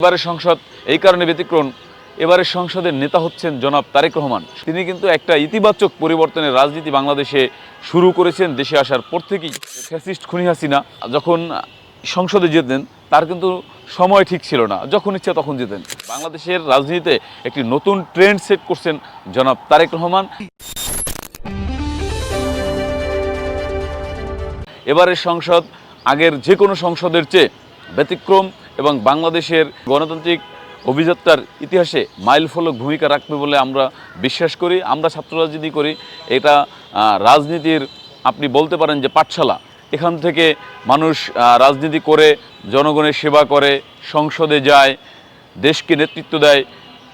এবারের সংসদ এই কারণে ব্যতিক্রম, এবারের সংসদের নেতা হচ্ছেন জনাব তারেক রহমান। তিনি কিন্তু একটা ইতিবাচক পরিবর্তনের রাজনীতি বাংলাদেশে শুরু করেছেন দেশে আসার পর থেকেই। ফ্যাসিস্ট খুনি হাসিনা যখন সংসদে যেতেন তার কিন্তু সময় ঠিক ছিল না, যখন ইচ্ছা তখন যেতেন। বাংলাদেশের রাজনীতিতে একটি নতুন ট্রেন্ড সেট করছেন জনাব তারেক রহমান। এবারের সংসদ আগের যে কোনো সংসদের চেয়ে ব্যতিক্রম এবং বাংলাদেশের গণতান্ত্রিক অভিযাত্রার ইতিহাসে মাইলফলক ভূমিকা রাখবে বলে আমরা বিশ্বাস করি। আমরা ছাত্র রাজনীতি করি, এটা রাজনীতির আপনি বলতে পারেন যে পাঠশালা। এখান থেকে মানুষ রাজনীতি করে জনগণের সেবা করে, সংসদে যায়, দেশকে নেতৃত্ব দেয়।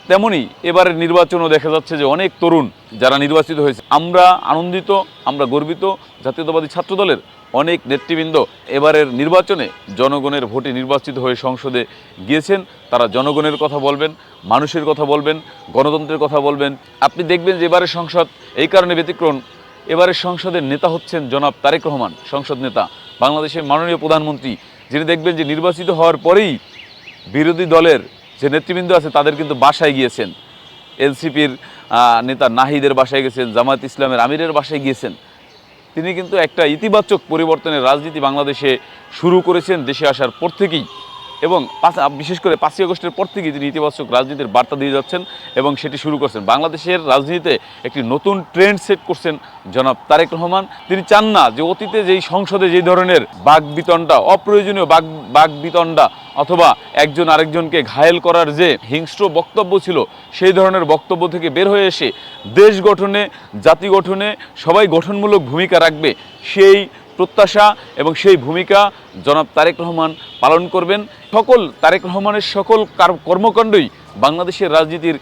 তেমনি এবারের নির্বাচনও দেখা যাচ্ছে যে অনেক তরুণ যারা নির্বাচিত হয়েছে, আমরা আনন্দিত, আমরা গর্বিত। জাতীয়তাবাদী ছাত্রদলের অনেক নেতৃবৃন্দ এবারের নির্বাচনে জনগণের ভোটে নির্বাচিত হয়ে সংসদে গিয়েছেন। তারা জনগণের কথা বলবেন, মানুষের কথা বলবেন, গণতন্ত্রের কথা বলবেন। আপনি দেখবেন যে এবারের সংসদ এই কারণে ব্যতিক্রম, এবারের সংসদের নেতা হচ্ছেন জনাব তারেক রহমান, সংসদ নেতা, বাংলাদেশের মাননীয় প্রধানমন্ত্রী, যিনি দেখবেন যে নির্বাচিত হওয়ার পরেই বিরোধী দলের যে নেতৃবৃন্দ আছে তাদের কিন্তু বাসায় গিয়েছেন। এনসিপির নেতা নাহিদের বাসায় গেছেন, জামায়াত ইসলামের আমিরের বাসায় গিয়েছেন। তিনি কিন্তু একটা ইতিবাচক পরিবর্তনের রাজনীতি বাংলাদেশে শুরু করেছেন দেশে আসার পর থেকেই, এবং বিশেষ করে 5ই আগস্টের পর থেকেই তিনি ইতিবাচক রাজনীতির বার্তা দিয়ে যাচ্ছেন এবং সেটি শুরু করছেন। বাংলাদেশের রাজনীতিতে একটি নতুন ট্রেন্ড সেট করছেন জনাব তারেক রহমান। তিনি চান না যে অতীতে যেই সংসদে যেই ধরনের বাকবিতণ্ডা, অপ্রয়োজনীয় বাকবিতণ্ডা অথবা একজন আরেকজনকে ঘায়েল করার যে হিংস্র বক্তব্য ছিল, সেই ধরনের বক্তব্য থেকে বের হয়ে এসে দেশ গঠনে, জাতি গঠনে সবাই গঠনমূলক ভূমিকা রাখবে, সেই প্রত্যাশা এবং সেই ভূমিকা জনাব তারেক রহমান পালন করবেন। তারেক রহমানের সকল কর্মকাণ্ডই বাংলাদেশের রাজনীতির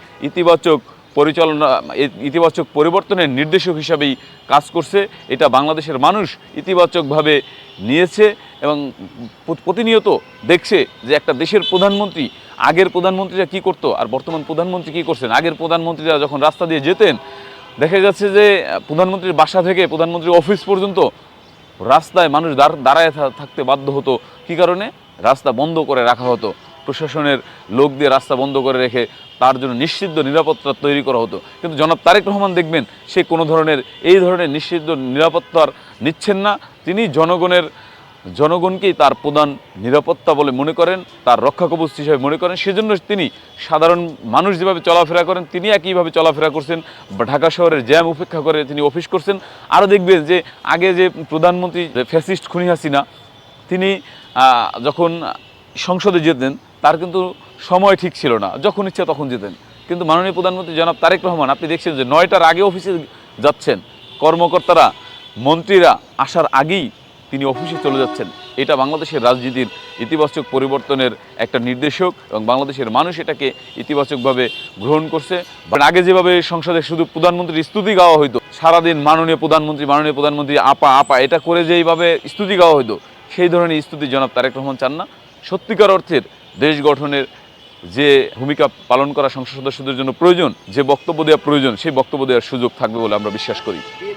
ইতিবাচক পরিবর্তনের নির্দেশক হিসাবেই কাজ করছে। এটা বাংলাদেশের মানুষ ইতিবাচকভাবে নিয়েছে এবং প্রতিনিয়ত দেখছে যে একটা দেশের প্রধানমন্ত্রী, আগের প্রধানমন্ত্রীরা কী করতো আর বর্তমান প্রধানমন্ত্রী কী করছেন। আগের প্রধানমন্ত্রীরা যখন রাস্তা দিয়ে যেতেন, দেখা যাচ্ছে যে প্রধানমন্ত্রীর বাসা থেকে প্রধানমন্ত্রীর অফিস পর্যন্ত রাস্তায় মানুষ দাঁড়ায় থাকতে বাধ্য হতো। কী কারণে? রাস্তা বন্ধ করে রাখা হতো, প্রশাসনের লোক দিয়ে রাস্তা বন্ধ করে রেখে তার জন্য নিষিদ্ধ নিরাপত্তা তৈরি করা হতো। কিন্তু জনাব তারেক রহমান দেখবেন সে কোনো ধরনের এই ধরনের নিষিদ্ধ নিরাপত্তার নিচ্ছেন না। তিনি জনগণকেই তার প্রধান নিরাপত্তা বলে মনে করেন, তার রক্ষাকবচ হিসেবে মনে করেন। সেজন্য তিনি সাধারণ মানুষ যেভাবে চলাফেরা করেন তিনি একইভাবে চলাফেরা করছেন। ঢাকা শহরের জ্যাম উপেক্ষা করে তিনি অফিস করছেন। আরও দেখবেন যে আগে যে প্রধানমন্ত্রী ফ্যাসিস্ট খুনি হাসিনা, তিনি যখন সংসদে যেতেন তার কিন্তু সময় ঠিক ছিল না, যখন ইচ্ছা তখন যেতেন। কিন্তু মাননীয় প্রধানমন্ত্রী জনাব তারেক রহমান, আপনি দেখছেন যে 9টার আগে অফিসে যাচ্ছেন, কর্মকর্তারা, মন্ত্রীরা আসার আগেই তিনি অফিসে চলে যাচ্ছেন। এটা বাংলাদেশের রাজনীতির ইতিবাচক পরিবর্তনের একটা নির্দেশক এবং বাংলাদেশের মানুষ এটাকে ইতিবাচকভাবে গ্রহণ করছে। আগে যেভাবে সংসদে শুধু প্রধানমন্ত্রীর স্তুতি গাওয়া হইতো, সারাদিন মাননীয় প্রধানমন্ত্রী আপা আপা এটা করে যেইভাবে স্তুতি গাওয়া হইতো, সেই ধরনের স্তুতি জনাব তারেক রহমান চান না। সত্যিকার অর্থের দেশ গঠনের যে ভূমিকা পালন করা সংসদ সদস্যদের জন্য প্রয়োজন, যে বক্তব্য দেওয়া প্রয়োজন, সেই বক্তব্য দেওয়ার সুযোগ থাকবে বলে আমরা বিশ্বাস করি।